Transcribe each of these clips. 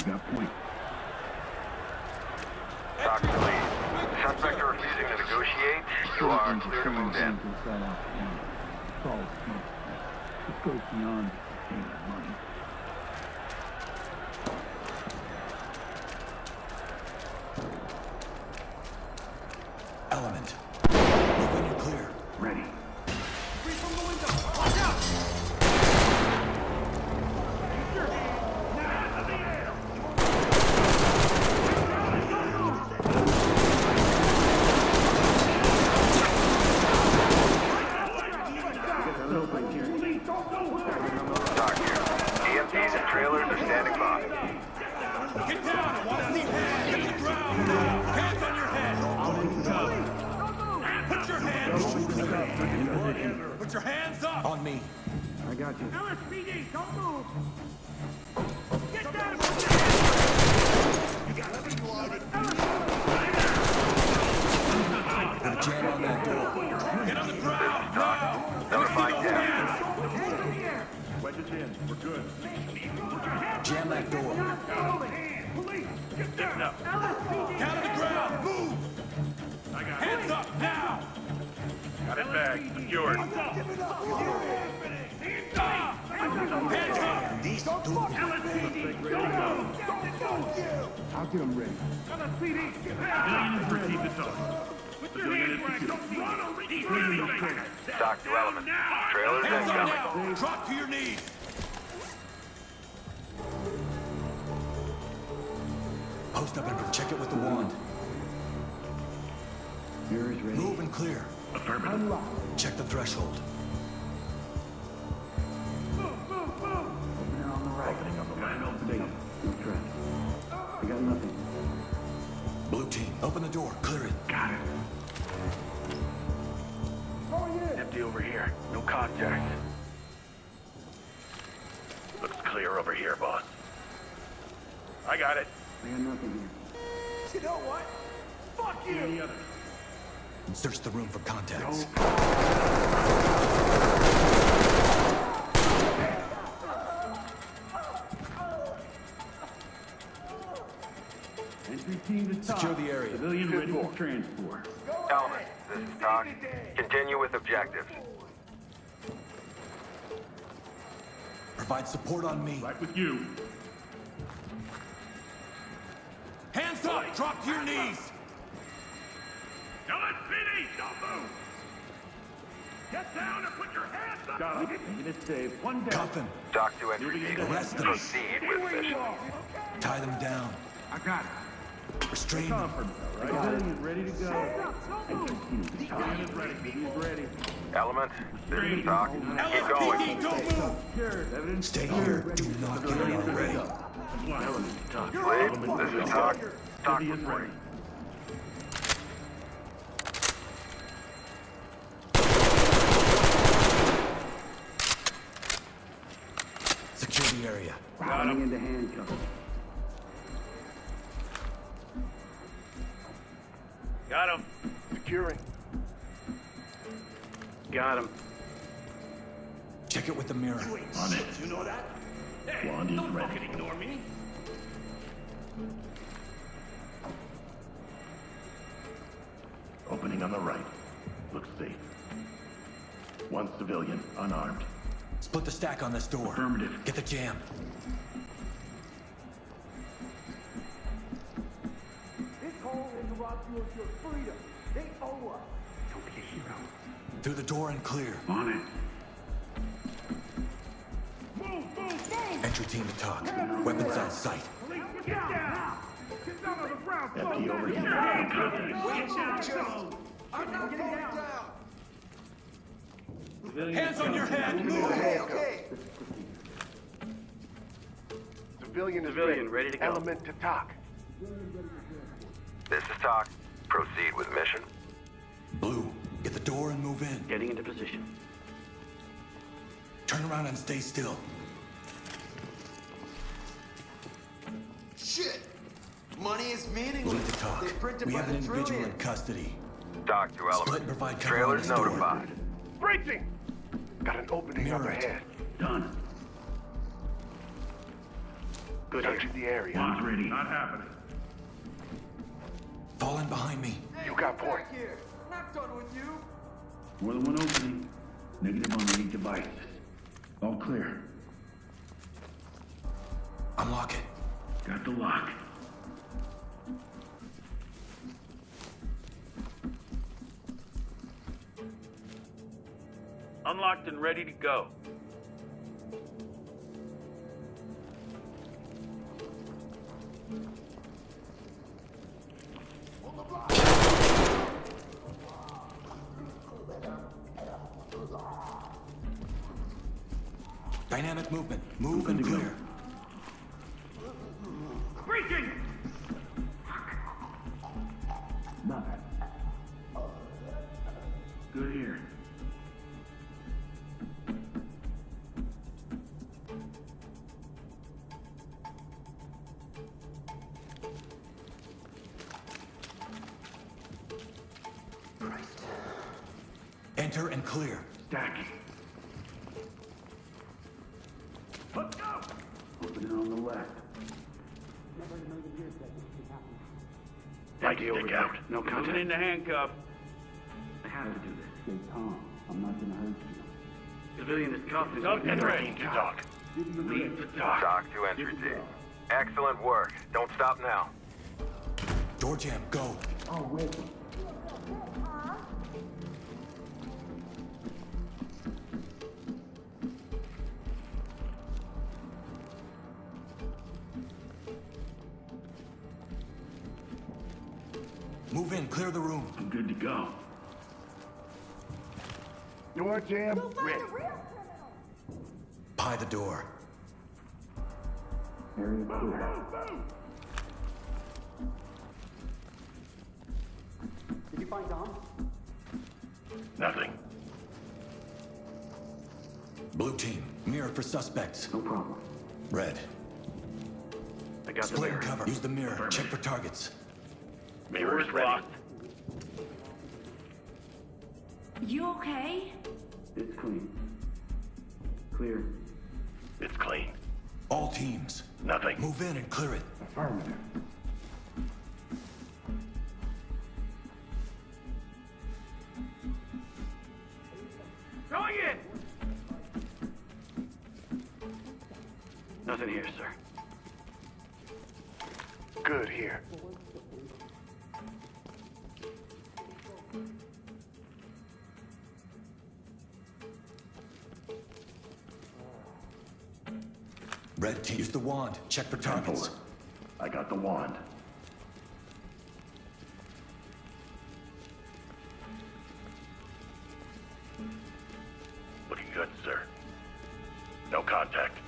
Got point. Talk to lead. Suspects are refusing to negotiate. You are clear to move in. This goes beyond paying money. Element. Move in, you're clear. Ready. Free from the window! Watch out! Keep your hands in the air! Talk here. EMTs and trailers are standing by. Get down! I want to see hands! Hit the ground! Hands on your head! Put your hands up! Put your hands up! On me. I got you. LSPD, don't move! Get down! Put a jam on that door. Get on the ground! Now! Notify down. Wedge it in. We're good. Jam that door. Police! Get down! Down to the ground! Move! Hands up now! Got it back. Secured. Hands up! Hands up! These two. I'll get them ready. Talk to Element. Trailers Hands up incoming. now! Drop to your knees! Post up and check it with the wand. Mirror's ready. Move and clear. Unlock. Check the threshold. Opening on the right. Opening on the right. Safe. No threat. I got nothing. Blue team, open the door. Clear it. Got it. Empty over here. No contact. Looks clear over here, boss. I got it. I got nothing here. You know what? Fuck you! Search the room for contacts. Entry team to top. Secure the area. Civilian ready for transport. Element. This is Talk. Continue with objectives. Provide support on me. Right with you. Hands up! Drop to your knees! LSPD, don't move! Get down and put your hands up! Got him. Making it safe. One down. Cuff him. Talk to entry team. Arrest them. Proceed with mission. Tie them down. I got it. Restrain them. Conference, all right? Civilian ready to go. Entry team to top. He's ready. Element. This is Talk. Keep going. LSPD, don't move! Secured. Evidence Stay secured. here. Do not get in our way. Lead. This is Talk. Talk reporting. Secure the area. Routing into handcuffs. Got him. Securing. Got him. Check it with the mirror. On it. You know that? Hey, don't fucking ignore me. Opening on the right. Looks safe. One civilian, unarmed. Split the stack on this door. Affirmative. Get the jam. This whole interrupt you of your freedom. They owe us. Don't be a hero. Through the door and clear. On it. Move, move, move! Entry team to talk. Weapons on sight. Police, get down! Get down on the ground! Empty over here. I'm not getting down! Hands on your head! Move! Okay. Civilian ready to go. Element to talk. This is Talk. Proceed with mission. Blue, get the door and move in. Getting into position. Turn around and stay still. Shit! Money is meaningless. Lead to talk. They print it We by have an the individual trillion. in custody. Talk to Split and Element. provide cover on Trailers this door. notified. Breaching! Got an opening Mirror up it. ahead. Done. Good searching the area. Lock's ready. Not happening. Fall in behind me. You got point. Here. Not done with you. More than one opening. Negative on the 8 devices. All clear. Unlock it. Got the lock. Unlocked and ready to go. Dynamic movement. Move and clear. Breaching! Nothing. Good here. Enter and clear. Stacking. Let's go! Opening on the left. Idea stick out. No Moving contact. into handcuff. I have to do this. Stay calm. I'm not gonna hurt you. Civilian is cuffed. Enter team to talk. Lead to talk. Talk to entry team. Excellent work. Don't stop now. Door jam, go. Oh, wait. Move in, clear the room. I'm good to go. Door jam. Ready. Pie the door. Area clear. Did you find Dom? Nothing. Blue team, mirror for suspects. No problem. Red. I got the Split mirror. and cover. Use the mirror. Check for targets. Mirror is ready. Locked. You okay? It's clean. Clear. It's clean. All teams, Nothing. move in and clear it. Affirmative. Going in! Nothing here, sir. Good here. Red team, use the wand. Check for targets. I got the wand. Looking good, sir. No contact.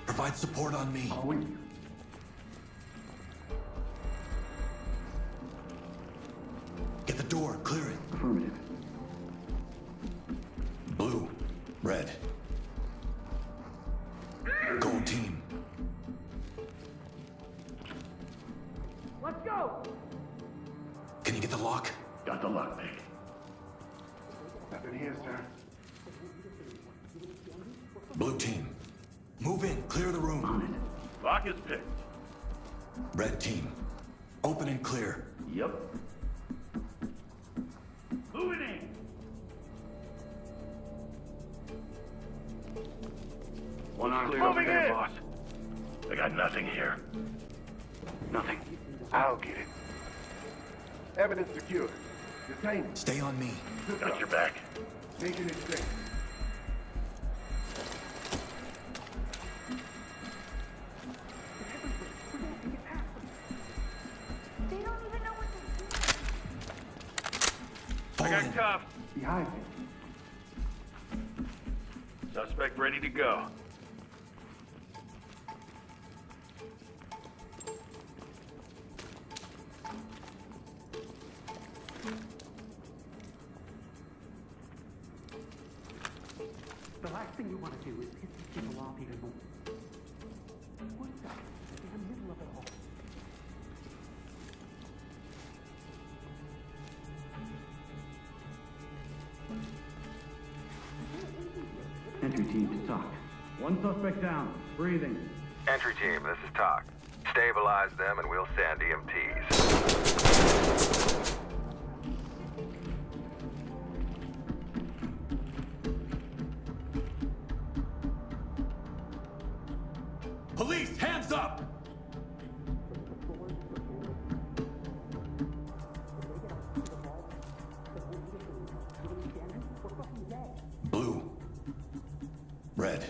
Provide support on me. I'll wait. Get the door, clear it. Affirmative. Blue, red. Gold team. Let's go! Can you get the lock? Got the lock pick. Nothing here, sir. Blue team, move in, clear the room. On it. Lock is picked. Red team, open and clear. Yep. Moving in! One's clear over there, boss. I got nothing here. Nothing. I'll get it. Evidence secure. Detained. Stay on me. Got your back. Making it safe. They don't even know what to do. Fall I got in. cuffed. Behind me. Suspect ready to go. The last thing you want to do is piss these people off even more. What the? In the middle of it all. Entry team to talk. One suspect down. Breathing. Entry team, this is Talk. Stabilize them and we'll send EMTs. Police, hands up! Blue. Red.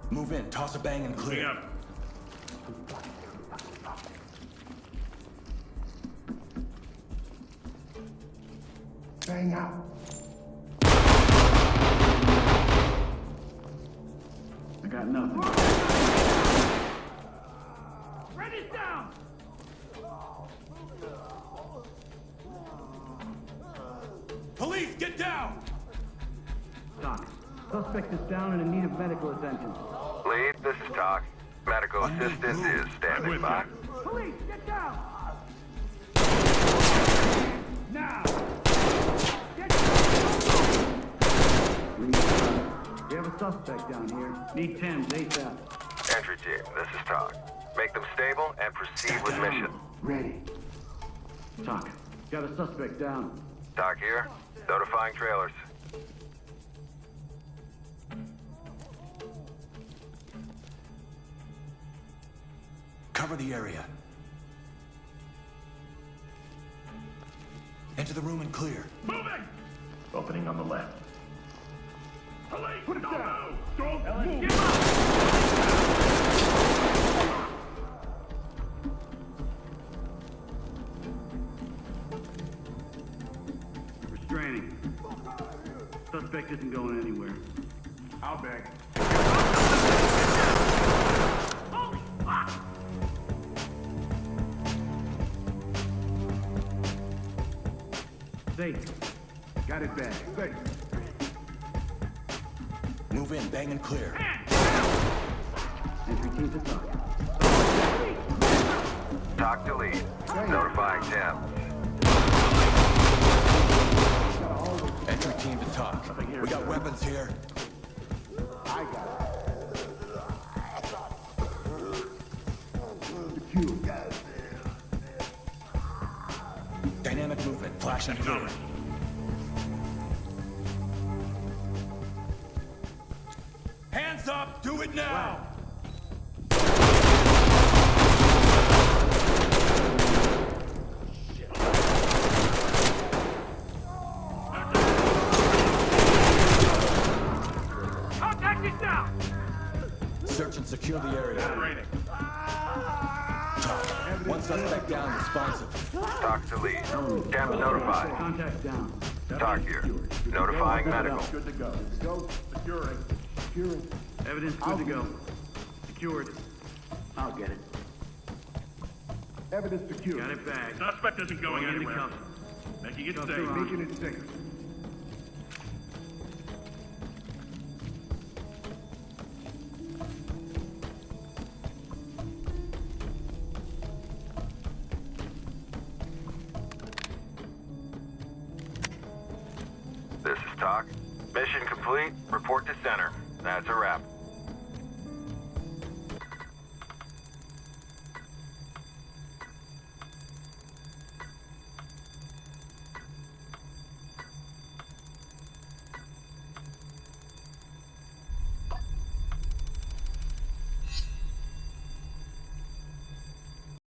Move in, toss a bang and Moving clear. up. Bang out. I got nothing. Ready's down! Police, get down! Doc, suspect is down and in need of medical attention. Lead, this is Talk. Medical assistant is standing with by. Police, get down! Now! We have a suspect down here. Need 10s ASAP. Entry team, this is Talk. Make them stable and proceed with mission. Ready. Talk, got a suspect down. Talk here. Notifying trailers. Cover the area. Enter the room and clear. Moving! Opening on the left. Police, Put it don't down. move! Don't move! Give up! Restraining. Suspect isn't going anywhere. I'll beg. Holy fuck! Safe. Got it back. Safe. Move in, bang and clear. Entry team to talk. Talk to lead. Notifying Tim. Entry team to talk. We got weapons here. I got it. Secure. Dynamic movement, flash and clear. Hands up! Do it now! Contact is down! Search and secure the area. Training. Talk. One suspect down, responsive. Talk to lead. Tim's notified. Contact down. Talk here. Notifying medical. Good to go. Let's go. Securing. Securing. Evidence good to go. Secured. I'll get it. Evidence secure. Got it back. Suspect isn't going Into anywhere. cuffs. Making it Cuffs safe. are on. Making it safe. This is Talk. Mission complete. Report to center. That's a wrap.